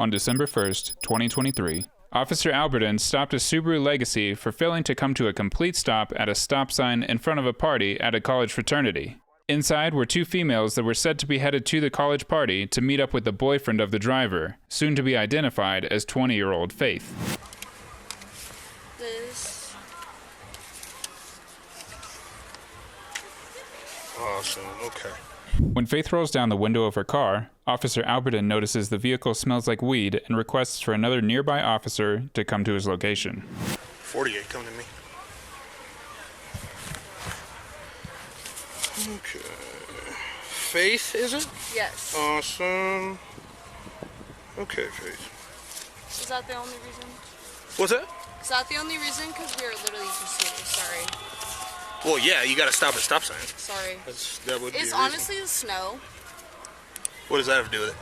On December 1st, 2023, Officer Aubertin stopped a Subaru Legacy for failing to come to a complete stop at a stop sign in front of a party at a college fraternity. Inside were two females that were said to be headed to the college party to meet up with the boyfriend of the driver, soon to be identified as 20-year-old Faith. Awesome, okay. When Faith rolls down the window of her car, Officer Aubertin notices the vehicle smells like weed and requests for another nearby officer to come to his location. 48, come to me. Okay. Faith, is it? Yes. Awesome. Okay, Faith. Is that the only reason? What's that? Is that the only reason? Because we were literally just here. Sorry. Well, yeah, you gotta stop at stop sign. Sorry. That would be It's a reason. honestly the snow. What does that have to do with it?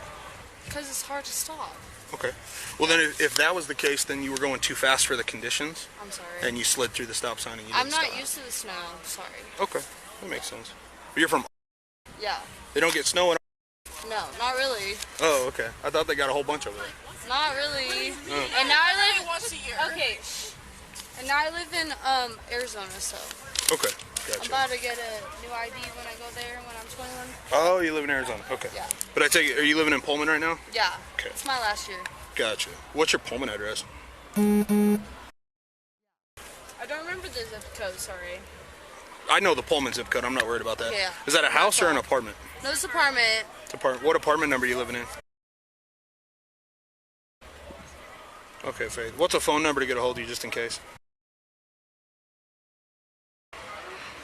Because it's hard to stop. Okay. Well, then if that was the case, then you were going too fast for the conditions. I'm sorry. And you slid through the stop sign and you didn't I'm not stop. used to the snow. Sorry. Okay, that makes sense. But you're from... Yeah. They don't get snow in... No, not really. Oh, okay. I thought they got a whole bunch over there. Not really. Oh. And now I live once a year. Okay. And now I live in Arizona, so. Okay, I'm gotcha. about to get a new ID when I go there when I'm 21. Oh, you live in Arizona. Okay. Yeah. But I take it, are you living in Pullman right now? Yeah. Okay. It's my last year. Gotcha. What's your Pullman address? I don't remember the zip code, sorry. I know the Pullman zip code. I'm not worried about that. Yeah. Is that a house or an apartment? No, this apartment. It's apartment. What apartment number are you living in? Okay, Faith. What's a phone number to get a hold of you just in case?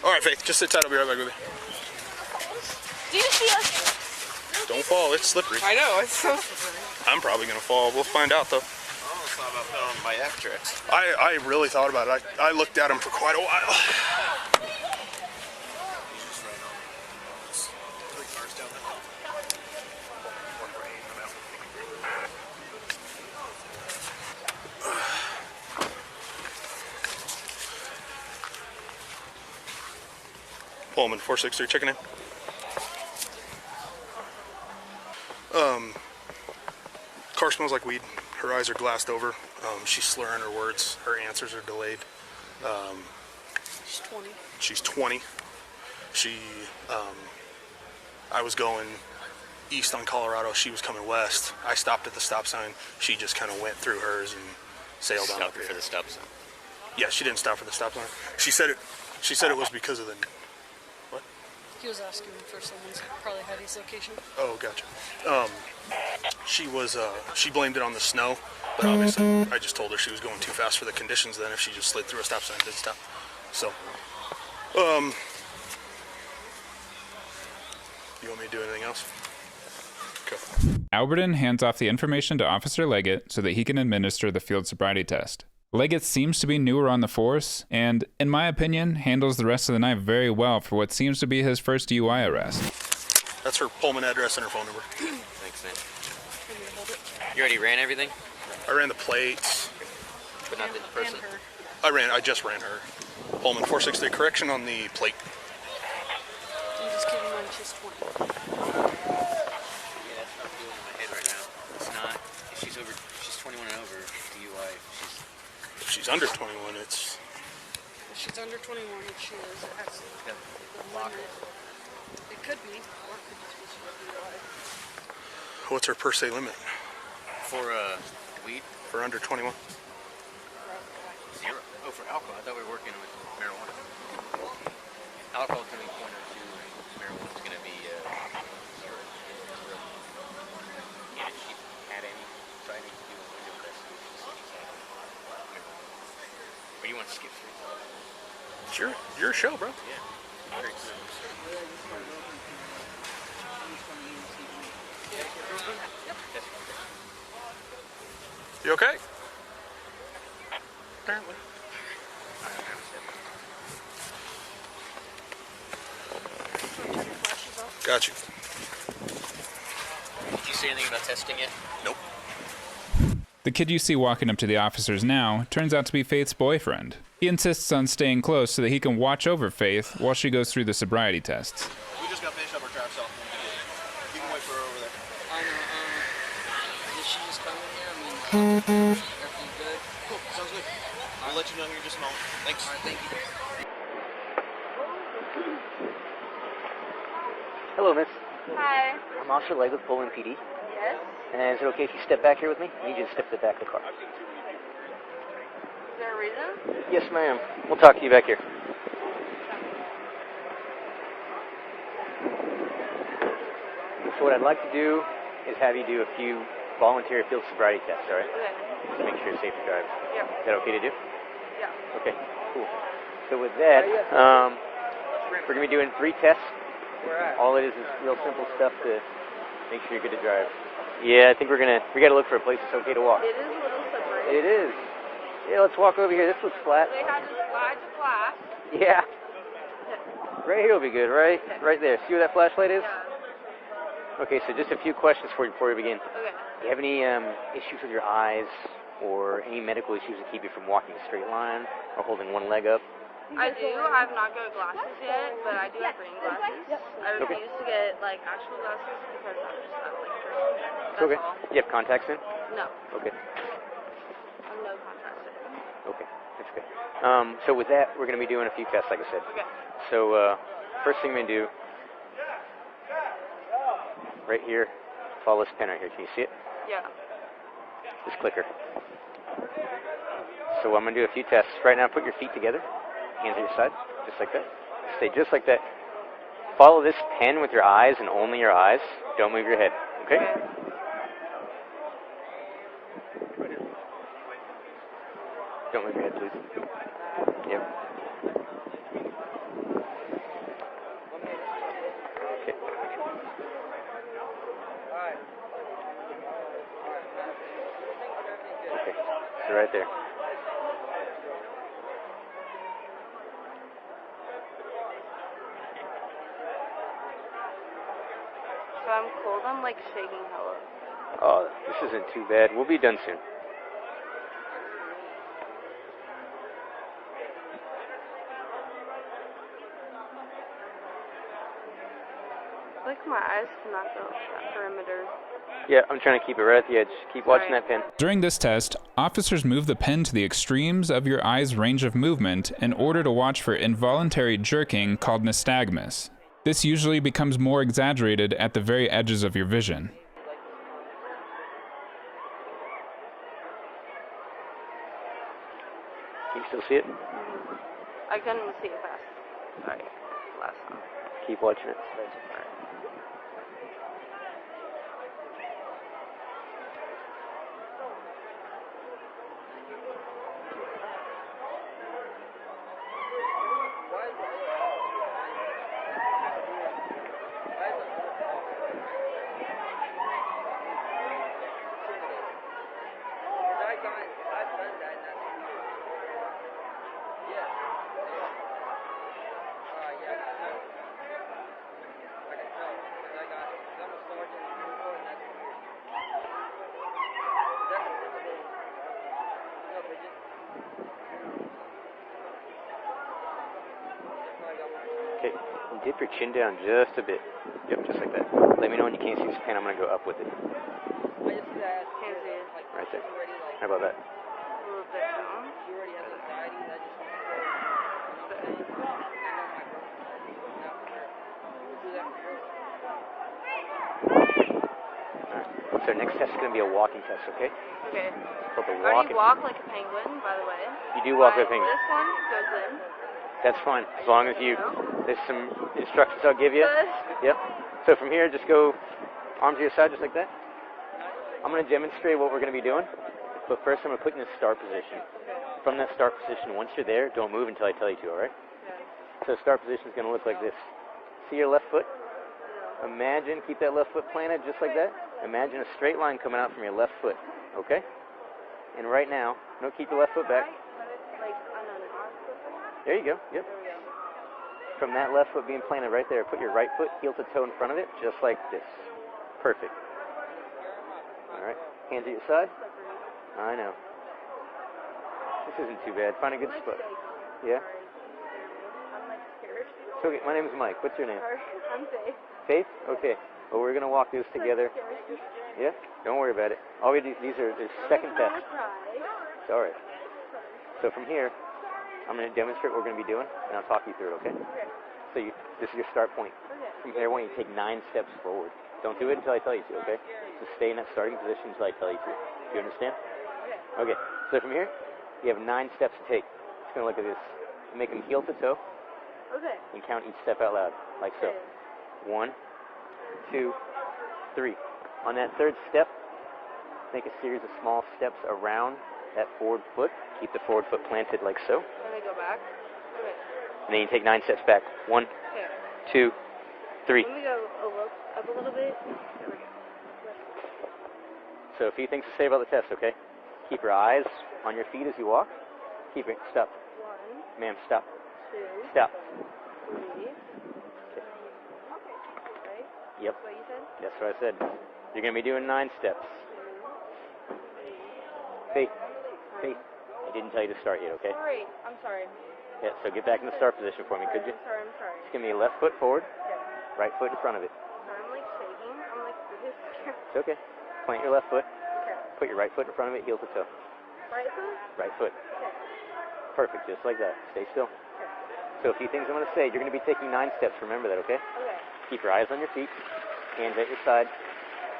All right, Faith. Just sit tight. I'll be right back with you. Do you see us? Don't fall. It's slippery. I know, it's so slippery. I'm probably going to fall. We'll find out, though. I almost thought about putting on my F-tricks. I really thought about it. I looked at him for quite a while. Pullman, 463, checking in. Car smells like weed. Her eyes are glassed over. She's slurring her words. Her answers are delayed. She's 20. She's 20. I was going east on Colorado. She was coming west. I stopped at the stop sign. She just kind of went through hers and sailed on up Stopped here. for the stop sign. Yeah, she didn't stop for the stop sign. She said it was because of the... What? He was asking for someone's probably Heidi's location. Oh, gotcha. She blamed it on the snow, but obviously I just told her she was going too fast for the conditions then if she just slid through a stop sign and didn't stop. So, you want me to do anything else? Okay. Aubertin hands off the information to Officer Leggett so that he can administer the field sobriety test. Leggett seems to be newer on the force, and, in my opinion, handles the rest of the night very well for what seems to be his first DUI arrest. That's her Pullman address and her phone number. Thanks, man. You already ran everything? I ran the plates. But not the person? I just ran her. Pullman 463, correction on the plate. I'm just kidding, man. She's 20. Yeah, that's what I'm doing in my head right now. It's not. If she's 21 and over, DUI. If she's under 21, it's... If she's under 21, if she is, it has to got locker. It could be, or it could just be DUI. What's her per se limit? For weed? For under 21? 0. Oh, for alcohol. I thought we were working with marijuana. Alcohol's going to be 0.02, and marijuana's going to be 0. And if she had any, so I need to do a window press. Or do you want to skip through? Sure. Your show, bro. Yeah. Very good. You okay? Apparently. Got you. Did you say anything about testing yet? Nope. The kid you see walking up to the officers now turns out to be Faith's boyfriend. He insists on staying close so that he can watch over Faith while she goes through the sobriety tests. We just got finished up our trap cell. You can wait for her over there. I know, did she just come? Everything's good. Cool, sounds good. I'll let you know here in just a moment. Thanks. All right, thank you. Hello, miss. Hi. I'm Officer Leg with Pullman PD. Yes. And is it okay if you step back here with me? I need you to step to the back of the car. Is there a reason? Yes, ma'am. We'll talk to you back here. So what I'd like to do is have you do a few voluntary field sobriety tests, all right? Okay. Just to make sure you're safe to drive. Yep. Is that okay to do? Yeah. Okay, cool. So with that, we're going to be doing 3 tests. All it is real simple stuff to make sure you're good to drive. Yeah, I think we got to look for a place that's okay to walk. It is a little slippery. It is. Yeah, let's walk over here. This looks flat. They had to slide to class. Yeah. Right here will be good, right? Right there. See where that flashlight is? Yeah. Okay, so just a few questions for you before we begin. Okay. Do you have any issues with your eyes or any medical issues that keep you from walking a straight line or holding one leg up? I do. I have not got glasses yet, but I do have reading glasses. I refuse to get like actual glasses because I'm just not like person. That's Okay. all. You have contacts in? No. Okay. I'm no contacts. Okay. That's good. So with that, we're going to be doing a few tests, like I said. Okay. So first thing we're going to do, right here, follow this pen right here. Can you see it? Yeah. This clicker. So I'm going to do a few tests. Right now, put your feet together. Hands at your side, just like that. Stay just like that. Follow this pen with your eyes and only your eyes. Don't move your head, okay? Don't move your head, please. Yep. Okay. Okay, so right there. So I'm cold. I'm like shaking hella. Oh, this isn't too bad. We'll be done soon. Like my eyes cannot go that perimeter. Yeah, I'm trying to keep it right at the edge. Keep watching that pen. During this test, officers move the pen to the extremes of your eye's range of movement in order to watch for involuntary jerking called nystagmus. This usually becomes more exaggerated at the very edges of your vision. Can you still see it? I couldn't see it fast. Sorry. Last time. Keep watching it. Okay, and dip your chin down just a bit. Yep, just like that. Let me know when you can't see this pen. I'm going to go up with it. Can't see it. Right there. How about that? A little bit down. Alright, so next test is going to be a walking test, okay? Okay. Called the I already walking. walk like a penguin, by the way. You do walk like a penguin. This one goes in. That's fine, as long as you, there's some instructions I'll give you. Good. Yep. So from here, just go arms to your side, just like that. I'm going to demonstrate what we're going to be doing, but first I'm going to put you in a start position. From that start position, once you're there, don't move until I tell you to, all right? So start position is going to look like this. See your left foot? Imagine, keep that left foot planted just like that. Imagine a straight line coming out from your left foot, okay? And right now, no, keep the left foot back. There you go, yep. From that left foot being planted right there, put your right foot heel to toe in front of it, just like this. Perfect. All right, hands at your side. I know. This isn't too bad. Find a good spot. Yeah? So, okay, my name is Mike. What's your name? I'm safe. Faith? Okay. Well, we're going to walk this together. Yeah, don't worry about it. All we do, these are the second test. It's all right. So from here, I'm going to demonstrate what we're going to be doing, and I'll talk you through it, okay? So this is your start point. From here, I want you to take 9 steps forward. Don't do it until I tell you to, okay? Just stay in that starting position until I tell you to. Do you understand? Okay. So from here, you have 9 steps to take. It's going to look at this. Make them heel to toe. Okay. And count each step out loud, like so. 1, 2, 3. On that third step, make a series of small steps around that forward foot. Keep the forward foot planted like so. And they go back? Okay. And then you take 9 steps back. 1, 2, 3. Let me go up a little bit. There we go. So a few things to say about the test, okay? Keep your eyes on your feet as you walk. Keep it. Stop. 1, Ma'am, stop. 2, Stop. 3. Okay. Right? Yep. That's what you said? That's what I said. You're going to be doing 9 steps. 2, 3. Faith. Faith. I didn't tell you to start yet, okay? Sorry. I'm sorry. Yeah, so get back in the start position for me, could you? I'm sorry. Just give me your left foot forward, right foot in front of it. Sorry, I'm like shaking. I'm like this. It's okay. Plant your left foot. Okay. Put your right foot in front of it, heel to toe. Right foot? Right foot. Okay. Perfect, just like that. Stay still. So a few things I'm going to say. You're going to be taking 9 steps. Remember that, okay? Okay. Keep your eyes on your feet, hands at your side.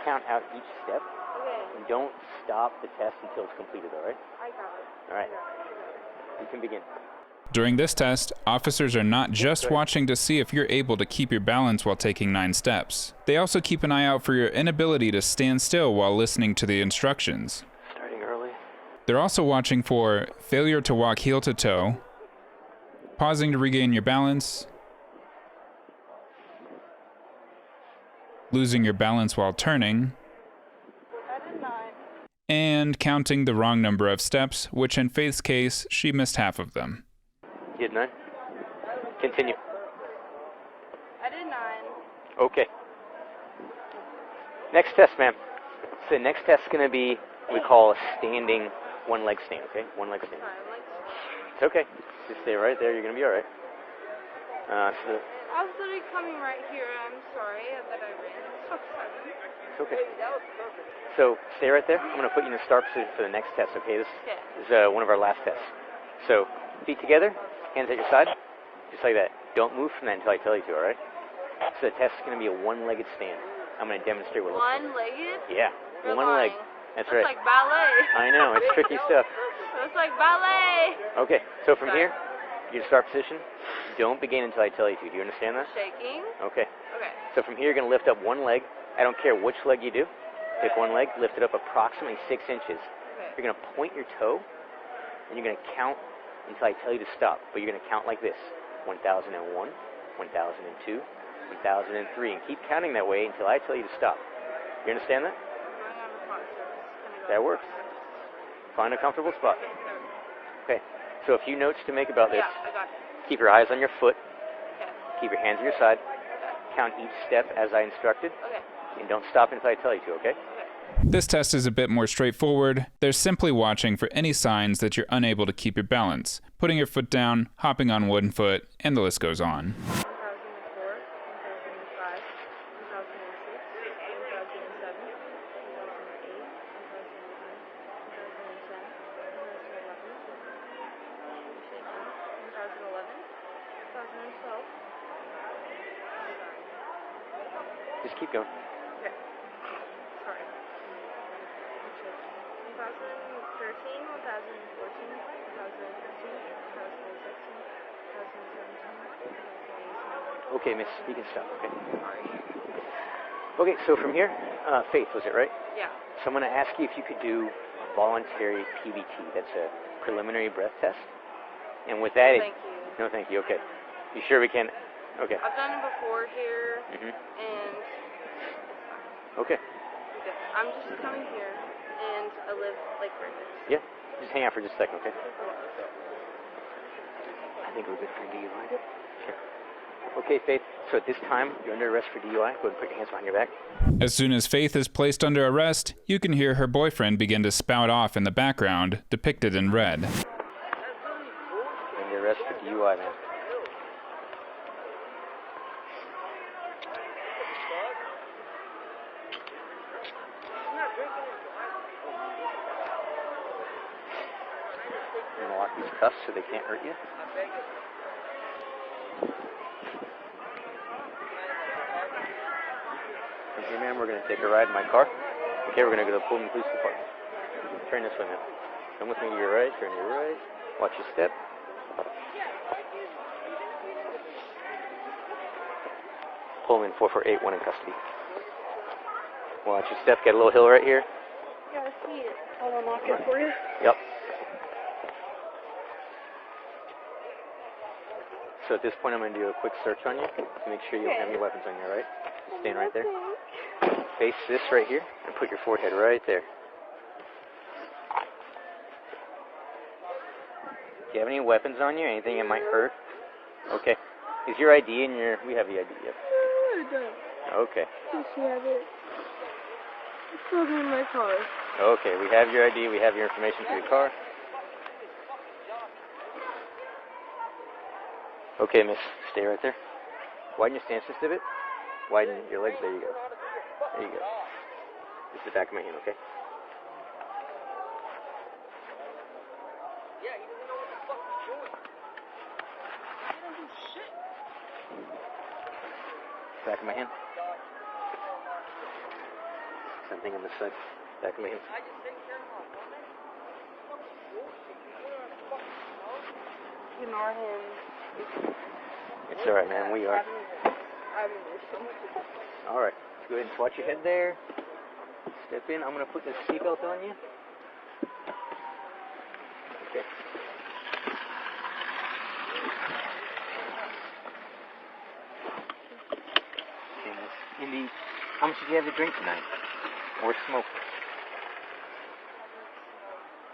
Count out each step. Okay. And don't stop the test until it's completed, all right? I got it. All right. You can begin. During this test, officers are not just watching to see if you're able to keep your balance while taking 9 steps. They also keep an eye out for your inability to stand still while listening to the instructions. Starting early. They're also watching for failure to walk heel to toe, pausing to regain your balance, losing your balance while turning, I did 9. and counting the wrong number of steps, which in Faith's case, she missed half of them. You did 9? Continue. I did 9. Okay. Next test, ma'am. So the next test is going to be what we call a standing one-leg stand, okay? One-leg stand. Sorry, I'm like. It's okay. Just stay right there. You're going to be all right. I was literally coming right here. I'm sorry that I ran. I'm so sorry. It's okay. That was perfect. So stay right there. I'm going to put you in the start position for the next test, okay? This is one of our last tests. So feet together, hands at your side, just like that. Don't move from that until I tell you to, all right? So the test is going to be a one-legged stand. I'm going to demonstrate what it looks like. One-legged? Yeah, You're one leg. lying. That's It's right. like ballet. I know, it's tricky stuff. It's like ballet. Okay, so from here, your start position, don't begin until I tell you to. Do you understand that? Shaking. Okay. Okay. So from here, you're going to lift up one leg. I don't care which leg you do. Pick one leg, lift it up approximately 6 inches. Okay. You're going to point your toe, and you're going to count until I tell you to stop. But you're going to count like this: 1001, 1002, 1003, and keep counting that way until I tell you to stop. You understand that? Going on the front, so it's That works. Find a comfortable spot. Okay. So a few notes to make about this. Yeah, I got it. Keep your eyes on your foot. Okay. Keep your hands on your side. Count each step as I instructed. Okay. And don't stop until I tell you to, okay? This test is a bit more straightforward. They're simply watching for any signs that you're unable to keep your balance, putting your foot down, hopping on one foot, and the list goes on. 2004, 2005, 2006, 2007, 2008, 2009, 2010, 2011, 2012. Just keep going. Okay. Sorry. 2013, 2014, 2015, 2016, 2017, 2018. Okay, miss, you can stop, okay? Sorry. Okay, so from here, Faith, was it right? Yeah. So I'm going to ask you if you could do a voluntary PBT. That's a preliminary breath test. And with that, Thank you. No, thank you, okay. You sure we can? Okay. I've done it before here, Mm-hmm. and Okay. I'm just coming here, and I live like right next. Yeah, just hang out for just a second, okay? I think we're good for DUI. Sure. Okay, Faith, so at this time, you're under arrest for DUI. Go ahead and put your hands behind your back. As soon as Faith is placed under arrest, you can hear her boyfriend begin to spout off in the background, depicted in red. Under arrest for DUI, man. I'm gonna lock these cuffs so they can't hurt you. Okay, ma'am, we're gonna take a ride in my car. Okay, we're gonna go to the Pullman Police Department. Turn this way, ma'am. Come with me to your right, turn to your right. Watch your step. Pullman 4481 in custody. Watch your step, get a little hill right here. Yeah, I see it. I'll unlock it for you. Yep. So at this point, I'm going to do a quick search on you to make sure you don't have any weapons on you, all right? Just stand right there. Face this right here and put your forehead right there. Do you have any weapons on you? Anything that might hurt? Okay. Is your ID in your... We have the ID, yep. Okay. Yes, you have it. It's still in my car. Okay, we have your ID, we have your information for your car. Okay, miss, stay right there. Widen your stance just a bit. Widen your legs, there you go. There you go. Just the back of my hand, okay? Back of my hand. Something on this side. Back of my hand. Ignore him. It's alright, man. We are. Alright. Go ahead and watch your head there. Step in. I'm going to put this seatbelt on you. Okay. Indy, how much did you have to drink tonight? Or smoke?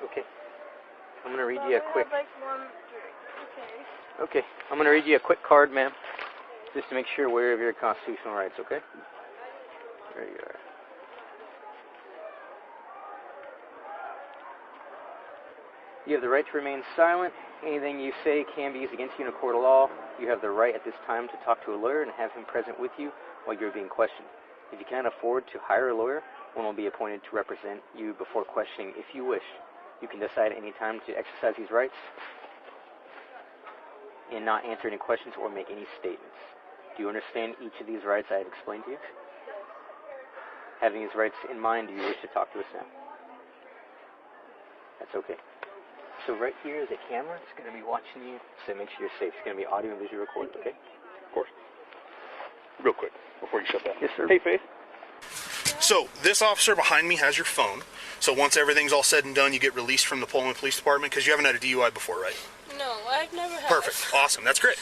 Okay. I'm going to read you a quick... Like one drink. Okay. Okay. I'm going to read you a quick card, ma'am. Just to make sure we're aware of your constitutional rights, okay? There you are. You have the right to remain silent. Anything you say can be used against you in a court of law. You have the right at this time to talk to a lawyer and have him present with you while you're being questioned. If you cannot afford to hire a lawyer, one will be appointed to represent you before questioning if you wish. You can decide any time to exercise these rights and not answer any questions or make any statements. Do you understand each of these rights I have explained to you? Having these rights in mind, do you wish to talk to us now? That's okay. So right here is a camera. It's going to be watching you, so make sure you're safe. It's going to be audio and visual recorded, okay? Of course. Real quick, before you shut that. Yes, sir. Hey, Faith. So, this officer behind me has your phone. So once everything's all said and done, you get released from the Pullman Police Department, because you haven't had a DUI before, right? No, I've never had. Perfect. Awesome. That's great.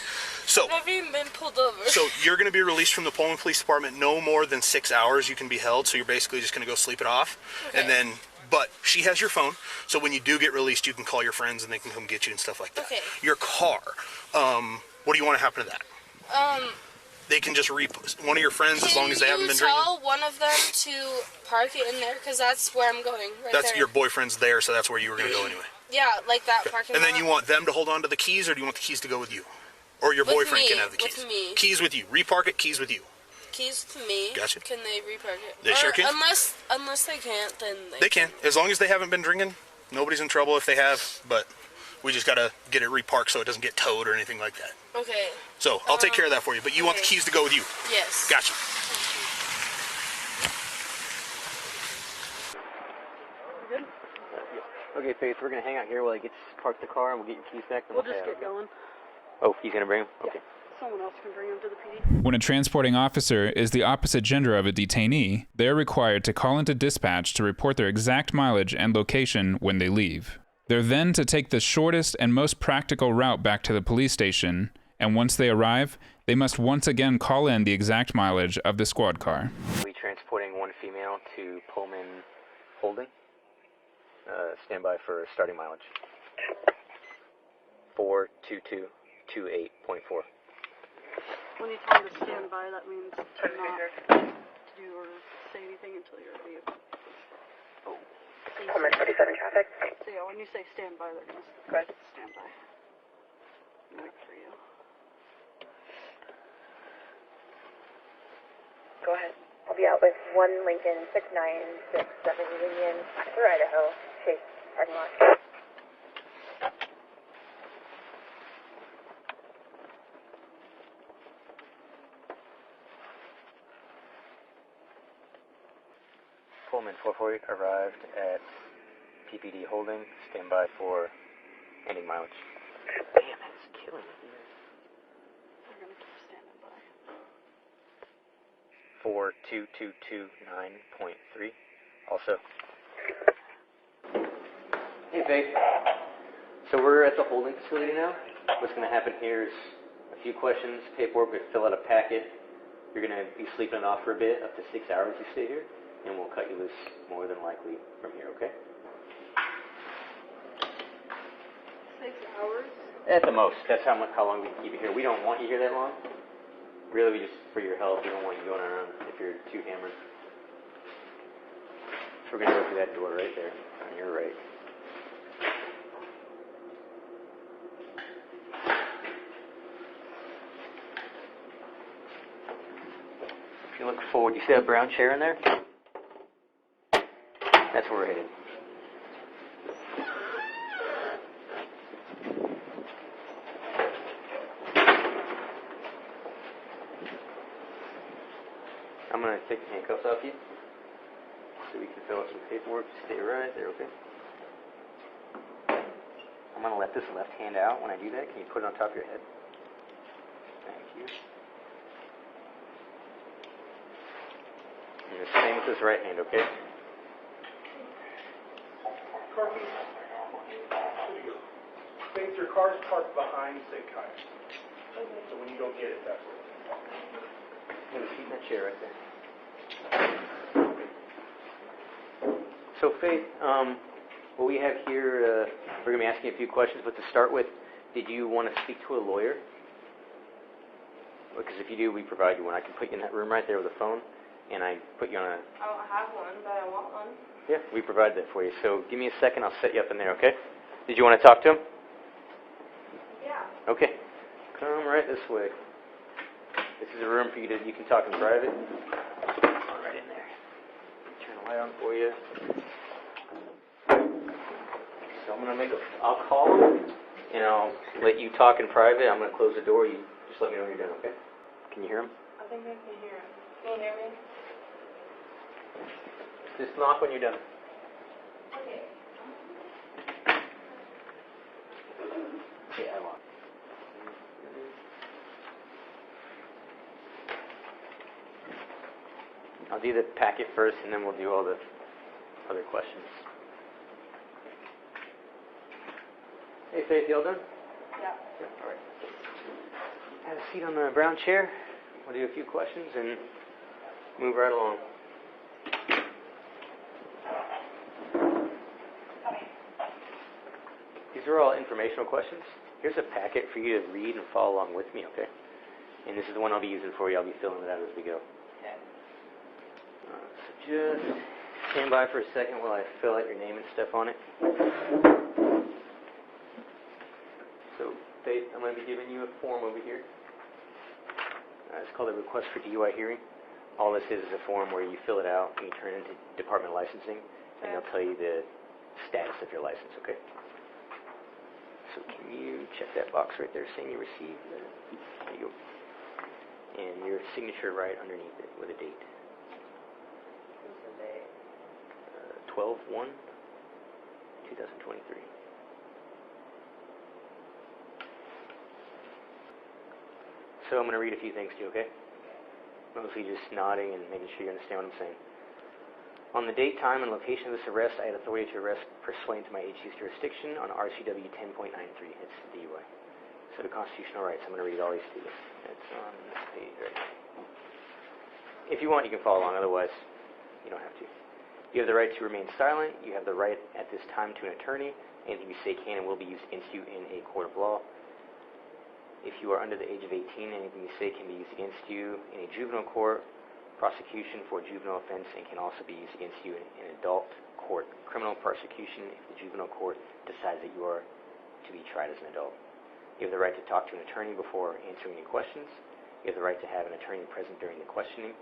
So, I've never even been pulled over. So you're going to be released from the Pullman Police Department. No more than 6 hours you can be held, so you're basically just going to go sleep it off. Okay. And then, but she has your phone, so when you do get released, you can call your friends and they can come get you and stuff like that. Okay. Your car, what do you want to happen to that? They can just one of your friends as long as they haven't been drinking. Can you tell one of them to park it in there? Because that's where I'm going, right That's there. your boyfriend's there, so that's where you were going to go anyway. Yeah, like that parking And lot. then you want them to hold on to the keys, or do you want the keys to go with you? Or your boyfriend me, can have the keys? with me. Keys with you. Repark it, keys with you. Keys to me. Gotcha. Can they repark it? They sure can. Unless they can't, then They can. As long as they haven't been drinking, nobody's in trouble if they have, but we just got to get it reparked so it doesn't get towed or anything like that. Okay. So I'll take care of that for you, but you want the keys to go with you. Yes. Gotcha. Okay, Faith, we're going to hang out here while I get park the car and we'll get your keys back. We'll just get going. Oh, he's going to bring them? Okay. Someone else can bring them to the PD. When a transporting officer is the opposite gender of a detainee, they are required to call into dispatch to report their exact mileage and location when they leave. They're then to take the shortest and most practical route back to the police station, and once they arrive, they must once again call in the exact mileage of the squad car. We'll be transporting one female to Pullman Holden. Stand by for starting mileage. 42228.4. When you tell them to stand by, that means to not do or say anything until you're at the Oh. Pullman 47 traffic. So yeah, when you say stand by, they're gonna stand by. Wait for you. Go ahead. I'll be out with 1 Lincoln 6967 Union for Idaho. Chase parking lot. Pullman 448 arrived at PPD holding. Stand by for ending mileage. Damn, that's killing it. We're gonna keep standing by. 42229.3. Also. Hey, Faith. So we're at the holding facility now. What's going to happen here is a few questions, paperwork, we fill out a packet. You're going to be sleeping off for a bit, up to 6 hours you stay here, and we'll cut you loose more than likely from here, okay? 6 hours? At the most. That's how long we can keep you here. We don't want you here that long. Really, we just, for your health, we don't want you going around if you're too hammered. So we're going to go through that door right there, on your right. If you look forward, you see that brown chair in there? That's where we're headed. I'm going to take the handcuffs off you so we can fill out some paperwork. Stay right there, okay? I'm going to let this left hand out. When I do that, can you put it on top of your head? Thank you. And the same with this right hand, okay? Car keys. Faith, your car's parked behind Sig Kyle. So when you go get it, that's where. Have a seat in that chair right there. So, Faith, what we have here, we're going to be asking a few questions, but to start with, did you want to speak to a lawyer? Because if you do, we provide you one. I can put you in that room right there with a phone, and I put you on a... I don't have one, but I want one. Yeah, we provide that for you. So give me a second, I'll set you up in there, okay? Did you want to talk to him? Yeah. Okay. Come right this way. This is a room for you to, you can talk in private. Come right in there. Turn the light on for you. So I'm going to I'll call him, and I'll let you talk in private. I'm going to close the door. You just let me know when you're done, okay? Can you hear him? I think I can hear him. Can you hear me? Just knock when you're done. Okay. Yeah, I will. I'll do the packet first, and then we'll do all the other questions. Hey, Faith, you all done? Yeah. All right. Have a seat on the brown chair. We'll do a few questions and move right along. These are all informational questions. Here's a packet for you to read and follow along with me, okay? And this is the one I'll be using for you. I'll be filling it out as we go. So just stand by for a second while I fill out your name and stuff on it. So, Faith, I'm going to be giving you a form over here. It's called a request for DUI hearing. All this is a form where you fill it out and you turn it into Department of Licensing, and they'll tell you the status of your license, okay? So can you check that box right there saying you received that? There you go. And your signature right underneath it with a date. 12/1/2023. So I'm going to read a few things to you, okay? Mostly just nodding and making sure you understand what I'm saying. On the date, time, and location of this arrest, I had authority to arrest pursuant to my agency's jurisdiction on RCW 10.93. It's DUI. So the constitutional rights, I'm going to read all these to you. It's on this page right now. If you want, you can follow along. Otherwise, you don't have to. You have the right to remain silent. You have the right at this time to an attorney. Anything you say can and will be used against you in a court of law. If you are under the age of 18, anything you say can be used against you in a juvenile court, prosecution for a juvenile offense, and can also be used against you in an adult court. Criminal prosecution if the juvenile court decides that you are to be tried as an adult. You have the right to talk to an attorney before answering any questions. You have the right to have an attorney present during the questioning.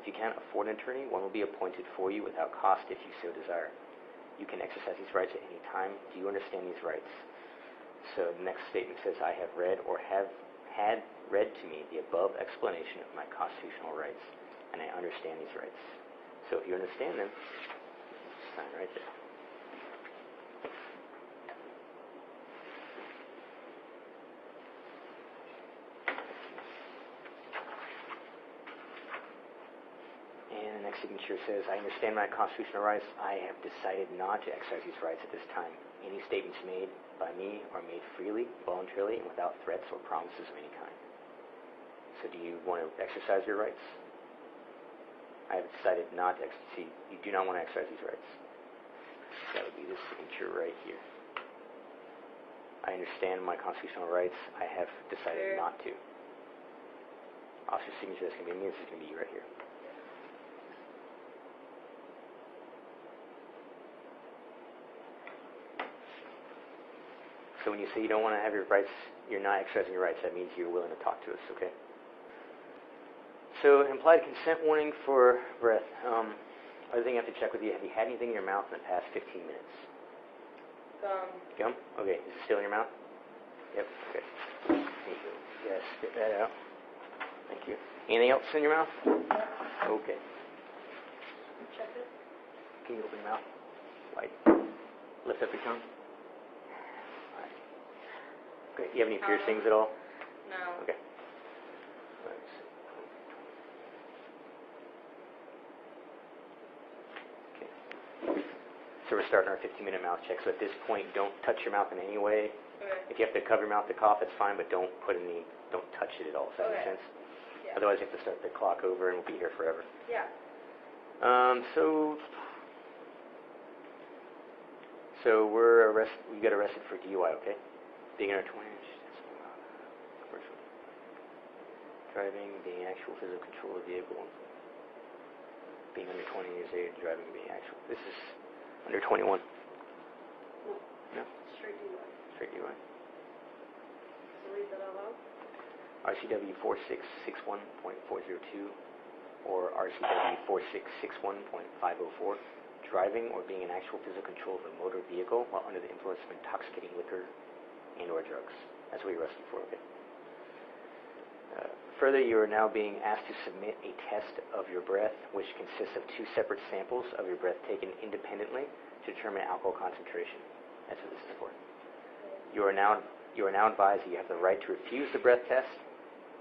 If you can't afford an attorney, one will be appointed for you without cost if you so desire. You can exercise these rights at any time. Do you understand these rights? So the next statement says, I have read or have had read to me the above explanation of my constitutional rights, and I understand these rights. So if you understand them, sign right there. And the next signature says, I understand my constitutional rights. I have decided not to exercise these rights at this time. Any statements made by me are made freely, voluntarily, and without threats or promises of any kind. So do you want to exercise your rights? I have decided not to exercise. You do not want to exercise these rights. That would be this signature right here. I understand my constitutional rights. I have decided not to. Officer's signature, that's going to be me. This is going to be you right here. So when you say you don't want to have your rights, you're not exercising your rights, that means you're willing to talk to us, okay? So implied consent warning for breath. Other thing I have to check with you, have you had anything in your mouth in the past 15 minutes? Gum. Gum? Okay. Is it still in your mouth? Yep. Okay. Thank you. Yes, spit that out. Thank you. Anything else in your mouth? Okay. Check it. Can you open your mouth? Wide. Lift up your tongue. Okay. You have any piercings at all? No. Okay. Okay. So we're starting our 15-minute mouth check. So at this point, don't touch your mouth in any way. Okay. If you have to cover your mouth to cough, that's fine, but don't touch it at all. Does that make sense? Yeah. Otherwise, you have to start the clock over, and we'll be here forever. Yeah. So we're arrested. We got arrested for DUI, okay? Being under 20 inches, commercial. Driving, being actual physical control of the vehicle. Being under 20 years of age, driving, being actual. This is under 21. No? Straight DUI. Straight DUI. So read that out loud. RCW 4661.402 or RCW 4661.504. Driving or being in actual physical control of a motor vehicle while under the influence of intoxicating liquor and or drugs. That's what you're arrested for, okay? Further, you are now being asked to submit a test of your breath, which consists of 2 separate samples of your breath taken independently to determine alcohol concentration. That's what this is for. You are now advised that you have the right to refuse the breath test,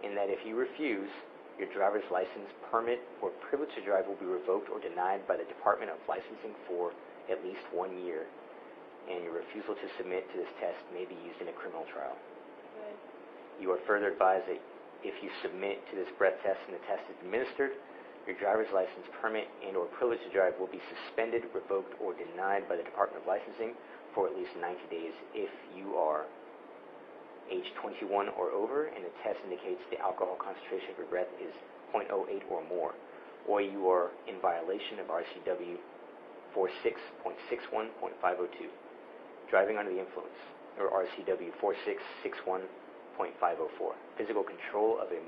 and that if you refuse, your driver's license, permit, or privilege to drive will be revoked or denied by the Department of Licensing for at least 1 year, and your refusal to submit to this test may be used in a criminal trial. Okay. You are further advised that if you submit to this breath test and the test is administered, your driver's license, permit, and or privilege to drive will be suspended, revoked, or denied by the Department of Licensing for at least 90 days if you are age 21 or over and the test indicates the alcohol concentration of your breath is 0.08 or more, or you are in violation of RCW 46.61.502, driving under the influence, or RCW 4661.504, physical control of a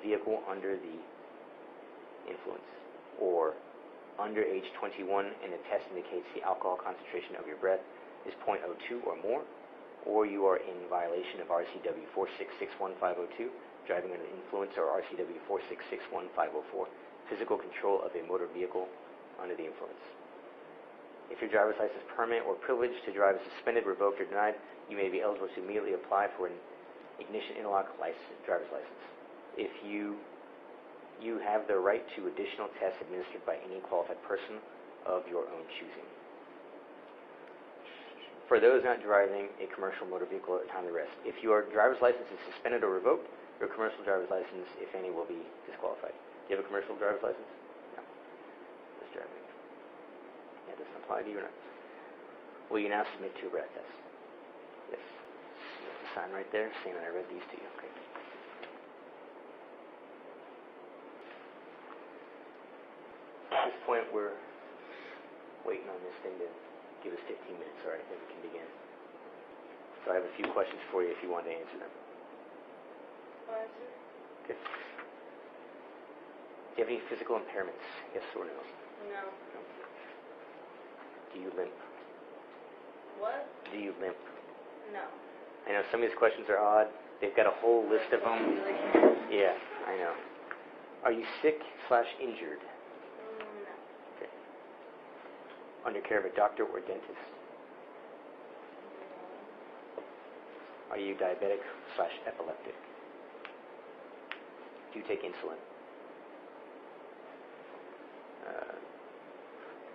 vehicle under the influence, or under age 21 and the test indicates the alcohol concentration of your breath is 0.02 or more, or you are in violation of RCW 4661.502, driving under the influence, or RCW 4661.504, physical control of a motor vehicle under the influence. If your driver's license, permit, or privilege to drive is suspended, revoked, or denied, you may be eligible to immediately apply for an ignition interlock driver's license. If you have the right to additional tests administered by any qualified person of your own choosing. For those not driving a commercial motor vehicle at the time of the arrest, if your driver's license is suspended or revoked, your commercial driver's license, if any, will be disqualified. Do you have a commercial driver's license? No. Just driving. Yeah, doesn't apply to you or not. Will you now submit to a breath test? Yes. You have to sign right there, saying that I read these to you. Okay. At this point, we're waiting on this thing to give us 15 minutes, all right, then we can begin. So I have a few questions for you if you want to answer them. Okay. Do you have any physical impairments? Yes or no? No. No. Do you limp? What? Do you limp? No. I know some of these questions are odd. They've got a whole list of them. Yeah, I know. Are you sick/injured? No. Okay. under care of a doctor or dentist? Are you diabetic/epileptic? Do you take insulin?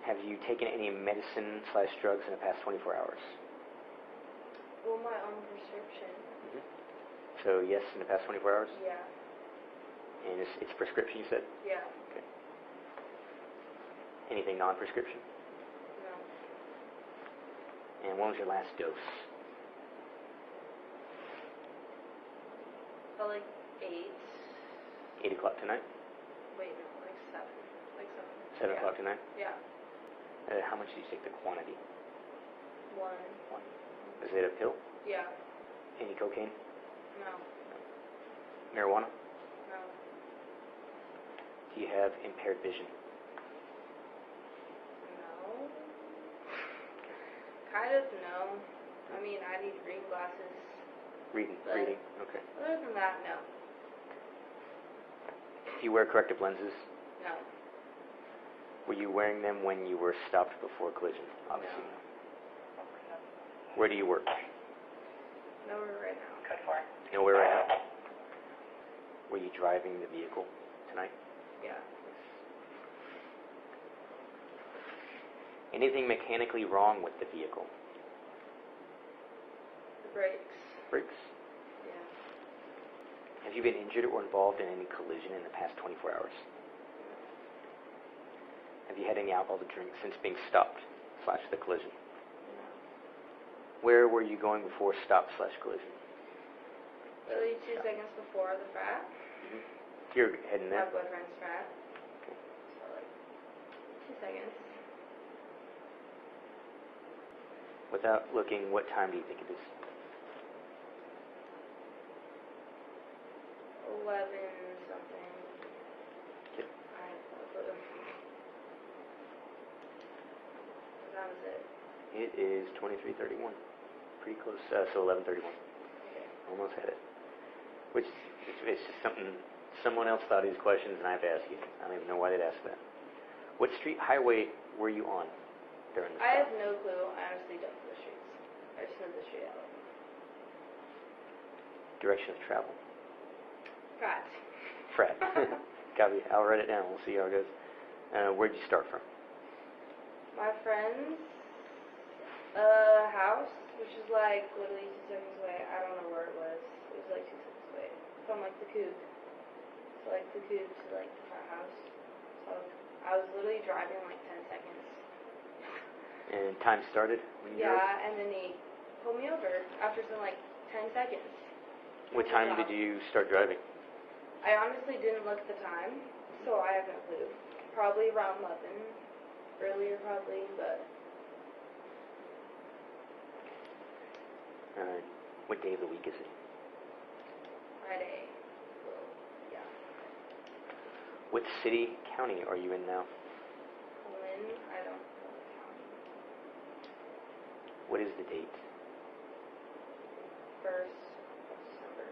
Have you taken any medicine/drugs in the past 24 hours? Well, my own prescription. So yes, in the past 24 hours? Yeah. And it's prescription, you said? Yeah. Okay. Anything non-prescription? No. And when was your last dose? But like 8. 8 o'clock tonight? Wait, no, like 7. Like 7. 7 o'clock tonight? Yeah. How much did you take the quantity? 1. Is it a pill? Yeah. Any cocaine? No. Marijuana? No. Do you have impaired vision? No. Kind of no. I mean, I need reading glasses. Reading. Okay. Other than that, no. Do you wear corrective lenses? No. Were you wearing them when you were stopped before collision? Obviously. No. Where do you work? Nowhere right now. Nowhere right now. Were you driving the vehicle tonight? Yeah. Anything mechanically wrong with the vehicle? The brakes. Brakes? Yeah. Have you been injured or involved in any collision in the past 24 hours? Have you had any alcohol to drink since being stopped/the collision? No. Where were you going before stop/collision? Really, 2 seconds before the frat. You're heading My there? boyfriend's frat. Okay. So like 2 seconds. Without looking, what time do you think it is? 11 something. Okay. I have no clue. What time is it? It is 23:31. Pretty close. So 11:31. Okay. Almost had it. Which it's just something someone else thought of these questions, and I have to ask you. I don't even know why they'd ask that. What street highway were you on during the I stop? have no clue. I honestly don't know the streets. I just know the street out. Direction of travel? Frat. Frat. Copy. I'll write it down. We'll see how it goes. Where'd you start from? My friend's house, which is like literally 2 seconds away. I don't know where it was. It was like 2 seconds away. From like the coop. So like the coop to like the front house. So I was literally driving like 10 seconds. And time started when you drove? Yeah, and then he pulled me over after some like 10 seconds. What time did you start driving? I honestly didn't look at the time, so I have no clue. Probably around 11. Earlier probably, but What day of the week is it? Friday. Well, yeah. What city, county are you in now? Pullman, I don't know the county. What is the date? 1st of December.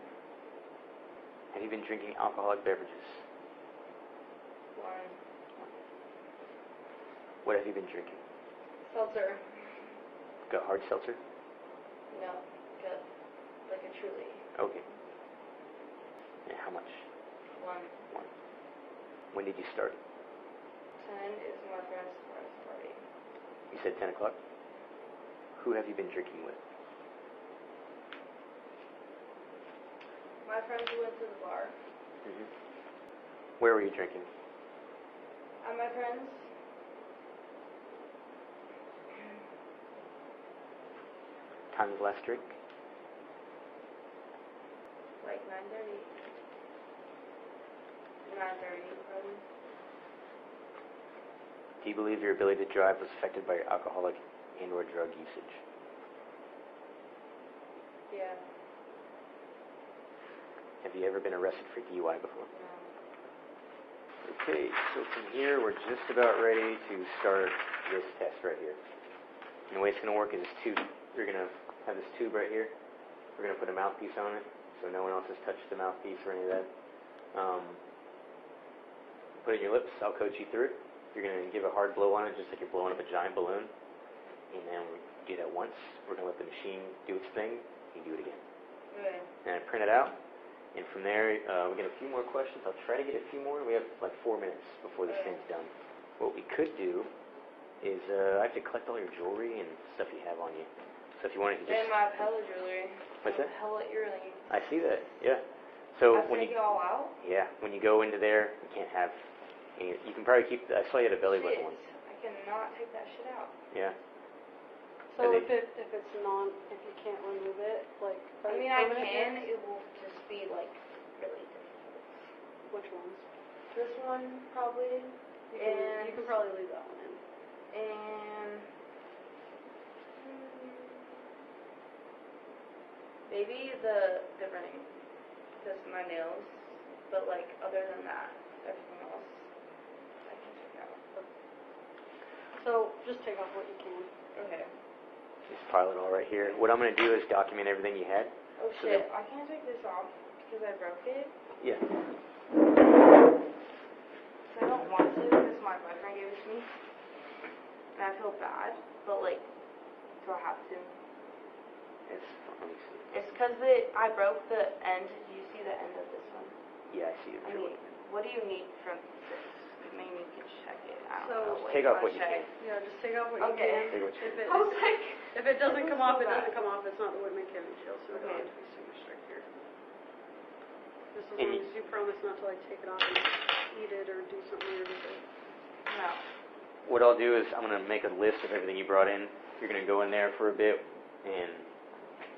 Have you been drinking alcoholic beverages? 1. What have you been drinking? Seltzer. Got hard seltzer? No. Good. Like a truly. Okay. And how much? 1. One. When did you start? 10 is my friend's party. You said 10 o'clock? Who have you been drinking with? My friends who went to the bar. Where were you drinking? At my friend's. Time of last drink? Like 9:30. 9:30 probably. Do you believe your ability to drive was affected by your alcoholic and/or drug usage? Yeah. Have you ever been arrested for DUI before? No. Okay, so from here we're just about ready to start this test right here. And the way it's going to work is this tube. You're going to have this tube right here. We're going to put a mouthpiece on it, so no one else has touched the mouthpiece or any of that. Put it in your lips. I'll coach you through it. You're going to give a hard blow on it, just like you're blowing up a giant balloon. And then we do that once. We're going to let the machine do its thing. You do it again. Okay. And I print it out. And from there, we get a few more questions. I'll try to get a few more. We have like 4 minutes before this thing's done. What we could do is I have to collect all your jewelry and stuff you have on you. So if you wanted to just... And my pellet jewelry. What's that? Pellet earrings. I see that, yeah. So I have to take it all out? Yeah, when you go into there, you can't have any... You can probably keep... I saw you had a belly button one. I cannot take that shit out. Yeah. So if it's if you can't remove it, like, I mean, I can. It will just be like really difficult. Which ones? This one probably, You can probably leave that one in. and maybe the ring, just my nails. But like other than that, everything else I can take out. So just take off what you can. Okay. Just pile it all right here. What I'm going to do is document everything you had. Oh So shit! I can't take this off because I broke it. Yeah. So I don't want to because my boyfriend gave it to me, and I feel bad. But like, so I have to. Let me see. It's because I broke the end. Do you see the end of this one? Yeah, I see it. I mean, what do you need from this? Maybe you can check it. I don't So, know. take off what you check. can. Yeah, just take off what Okay. you Take what you can. can. I was like, If it doesn't come off, it bad. doesn't come off. It's not the Whitman County Jail, so we don't Okay. have to be super strict here. Just as And long as you promise not to like take it off and eat it or do something weird with it. no. What I'll do is I'm going to make a list of everything you brought in. You're going to go in there for a bit, and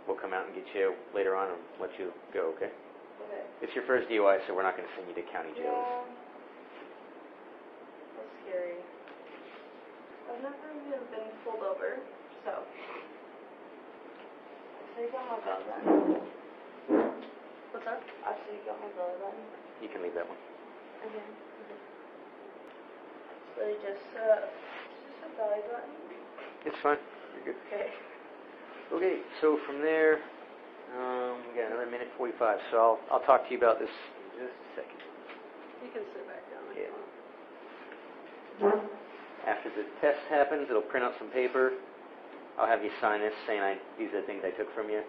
we'll come out and get you later on and let you go, okay? Okay. It's your first DUI, so we're not going to send you to county jails. Yeah. That's scary. I've never even been pulled over, so. So you got my belly button. What's that? Actually, you got my belly button. You can leave that one. Okay. So you just a belly button. It's fine. You're good. Okay. Okay, so from there, we got another minute 45, so I'll talk to you about this in just a second. You can sit back down if Yeah. you want. After the test happens, it'll print out some paper. I'll have you sign this saying these are the things I took from you.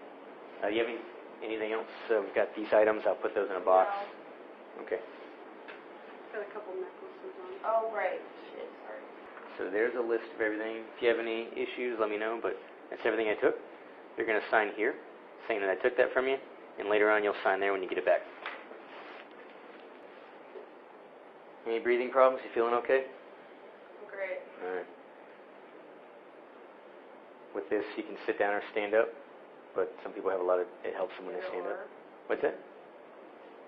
Do you have anything else? We've got these items. I'll put those in a box. Okay. Got a couple necklaces on. Oh, right. Shit, sorry. So there's a list of everything. If you have any issues, let me know, but that's everything I took. You're going to sign here, saying that I took that from you, and later on you'll sign there when you get it back. Any breathing problems? You feeling okay? Great. All right. With this, you can sit down or stand up, but some people have it helps them when they stand up. What's that?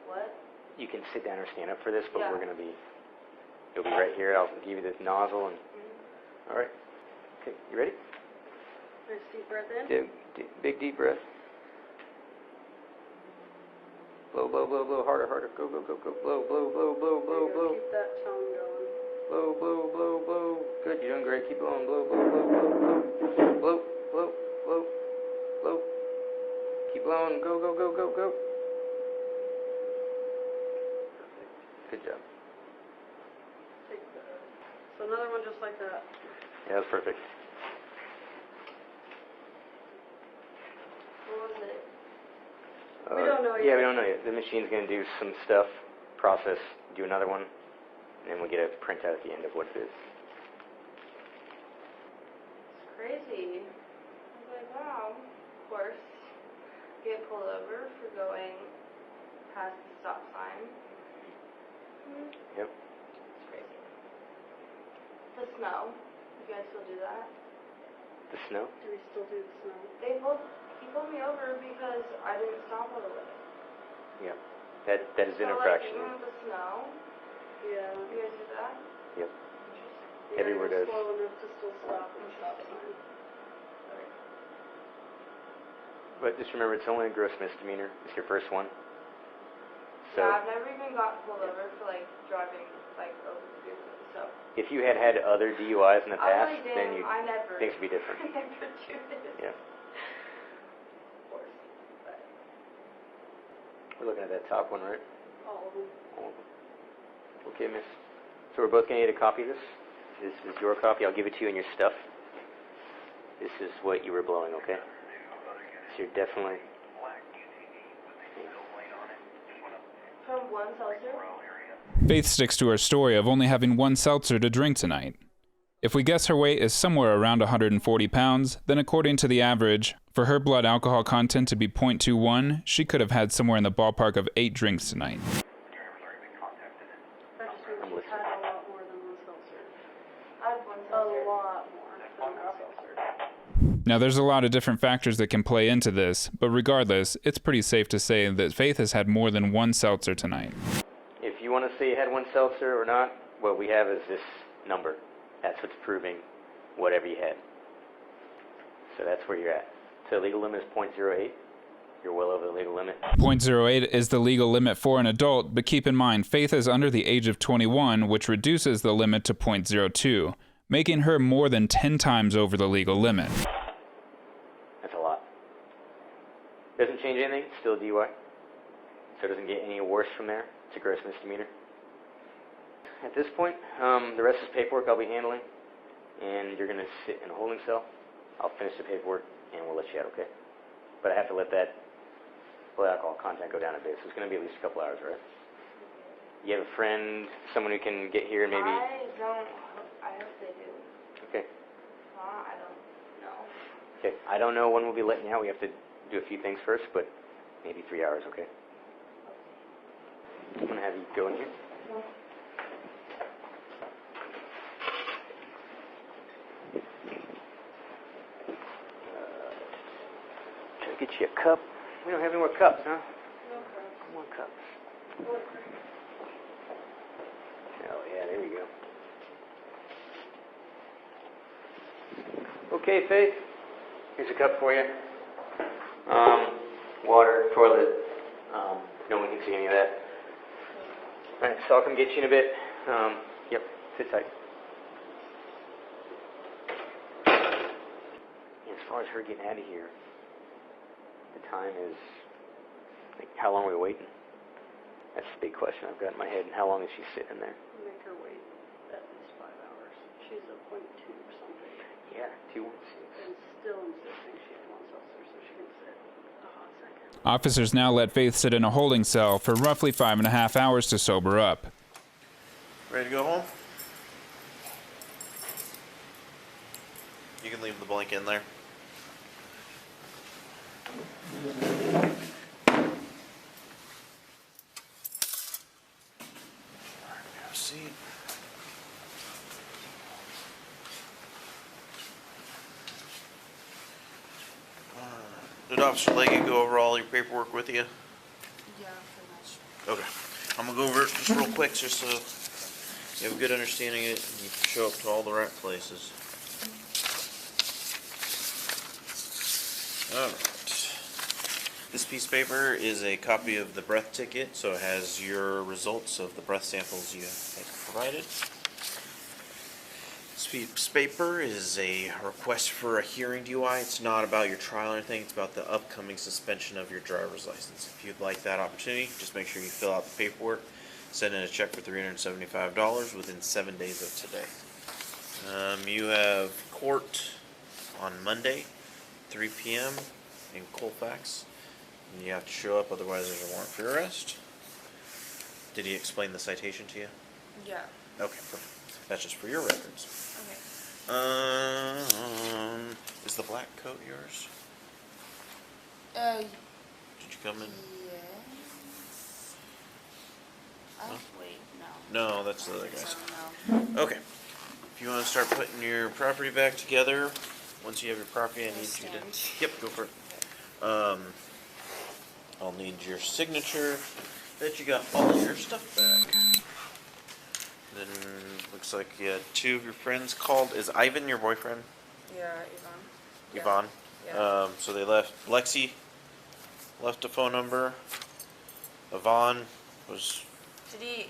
What? You can sit down or stand up for this, but Yeah. you'll be right here. I'll give you this nozzle, and all right. Okay, you ready? Nice deep breath in. Big deep breath. Blow, blow, blow, blow, harder, harder. Go, go, go, go. Blow, blow, blow, blow, blow, blow. Keep that tone going. Blow, blow, blow, blow. Good, you're doing great. Keep blowing. Blow, blow, blow, blow, blow. Blow, blow, blow, blow. Keep blowing. Go, go, go, go, go. Good job. Take that. So another one just like that. Yeah, that's perfect. What was it? We don't know Yeah, yet. we don't know yet. The machine's going to do some stuff, process, do another one, and then we get a printout at the end of what it is. It's crazy. I was like, wow. Of course, get pulled over for going past the stop sign. Yep. It's crazy. The snow. You guys still do that? The snow? Do we still do the snow? He pulled me over because I didn't stop a little bit. Yeah. That is an So, infraction. Like, even with the snow, Yeah. you guys do that? Yep. Yeah, Everywhere you're does. slow enough to still stop and stop sign. But just remember, it's only a gross misdemeanor. It's your first one. So Yeah, I've never even got pulled over for like driving like over the speed limit. So if you had other DUIs in the I past, really then didn't. I never. things would be different. I never do this. Yeah. Of course. But We're looking at that top one, right? All of them. All of them. Okay, miss. So we're both going to need a copy of this? This is your copy. I'll give it to you in your stuff. This is what you were blowing, okay? So you're definitely... From one seltzer? Faith sticks to her story of only having one seltzer to drink tonight. If we guess her weight is somewhere around 140 pounds, then according to the average, for her blood alcohol content to be 0.21, she could have had somewhere in the ballpark of 8 drinks tonight. That just means she's had a lot more than one seltzer. I had one A seltzer. lot more than one seltzer. Now there's a lot of different factors that can play into this, but regardless, it's pretty safe to say that Faith has had more than one seltzer tonight. If you want to say you had one seltzer or not, what we have is this number. That's what's proving whatever you had. So that's where you're at. So legal limit is 0.08. You're well over the legal limit. 0.08 is the legal limit for an adult, but keep in mind, Faith is under the age of 21, which reduces the limit to 0.02, making her more than 10 times over the legal limit. That's a lot. Doesn't change anything. It's still a DUI. So it doesn't get any worse from there. It's a gross misdemeanor. At this point, the rest is paperwork I'll be handling, and you're going to sit in a holding cell. I'll finish the paperwork, and we'll let you out, okay? But I have to let that blood alcohol content go down a bit, so it's going to be at least a couple hours, right? You have a friend, someone who can get here and maybe... I hope they do. Okay. I don't know. Okay, I don't know when we'll be letting you out. We have to do a few things first, but maybe 3 hours, okay? I'm going to have you go in here. Get you a cup. We don't have any more cups, huh? No cups. More cups. Oh, yeah, there you go. Okay, Faith. Here's a cup for you. Water, toilet. No one can see any of that. All right, so I'll come get you in a bit. Yep, sit tight. As far as her getting out of here, the time is, like, how long are we waiting? That's the big question I've got in my head. And how long is she sitting there? Make her wait at least 5 hours. She's a 0.2 or something. Yeah, 216. And still insisting she had one seltzer so she can sit a hot second. Officers now let Faith sit in a holding cell for roughly 5.5 hours to sober up. Ready to go home? You can leave the blanket in there. Have a seat. Did Officer Leggett go over all your paperwork with you? Yeah, pretty much. Okay. I'm gonna go over it just real quick, just so you have a good understanding of it and you can show up to all the right places. Alright. This piece of paper is a copy of the breath ticket, so it has your results of the breath samples you have provided. This piece of paper is a request for a hearing DUI. It's not about your trial or anything, it's about the upcoming suspension of your driver's license. If you'd like that opportunity, just make sure you fill out the paperwork, send in a check for $375 within 7 days of today. You have court on Monday, 3 p.m. in Colfax. And you have to show up, otherwise there's a warrant for your arrest. Did he explain the citation to you? Yeah. Okay, perfect. That's just for your records. Okay. Is the black coat yours? Uh, Did you come in? yes. Oh, No? wait, no. No, that's the other guy's. No. Okay. If you want to start putting your property back together, once you have your property, I need you to. Yep, go for it. I'll need your signature that you got all your stuff back. Then looks like you had 2 of your friends called. Is Ivan your boyfriend? Yeah, Yvonne. Yvonne? Yeah. So they left. Lexi left a phone number. Yvonne was. Did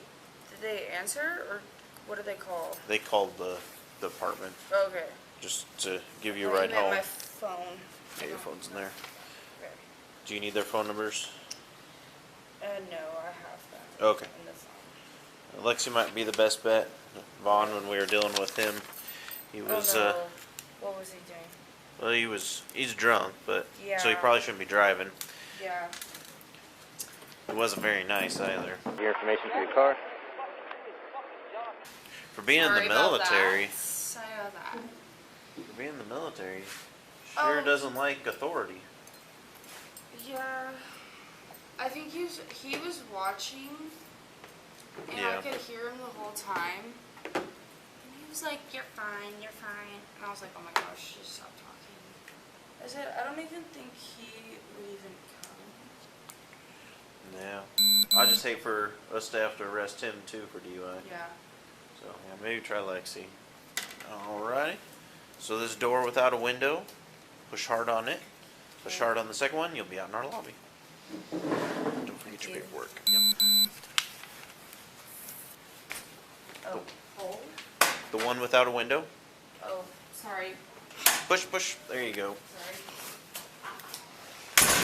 they answer, or what did they call? They called the apartment Okay. just to give you a Well, ride you meant home. my phone. Yeah, your phone's in there. Okay. Do you need their phone numbers? No, I have that. Okay. In the phone. Alexi might be the best bet. Vaughn, when we were dealing with him, he was What was he doing? well, he's drunk, but so he Yeah. probably shouldn't be driving. Yeah. He wasn't very nice either. Your information for your car. For being in the military, Sorry about that. for being in the military, sure doesn't like authority. Yeah. I think he was watching, and Yeah. I could hear him the whole time. And he was like, "You're fine, you're fine." And I was like, "Oh my gosh, just stop talking." I said, "I don't even think he would even come." Yeah. I just hate for us to have to arrest him too for DUI. Yeah. So yeah, maybe try Lexi. Alrighty. So this door without a window, push hard on it. Push hard on the second one, you'll be out in our lobby. Don't forget your paperwork. Yep. Oh, hole? The one without a window. Oh, sorry. Push, push. There you go. Sorry.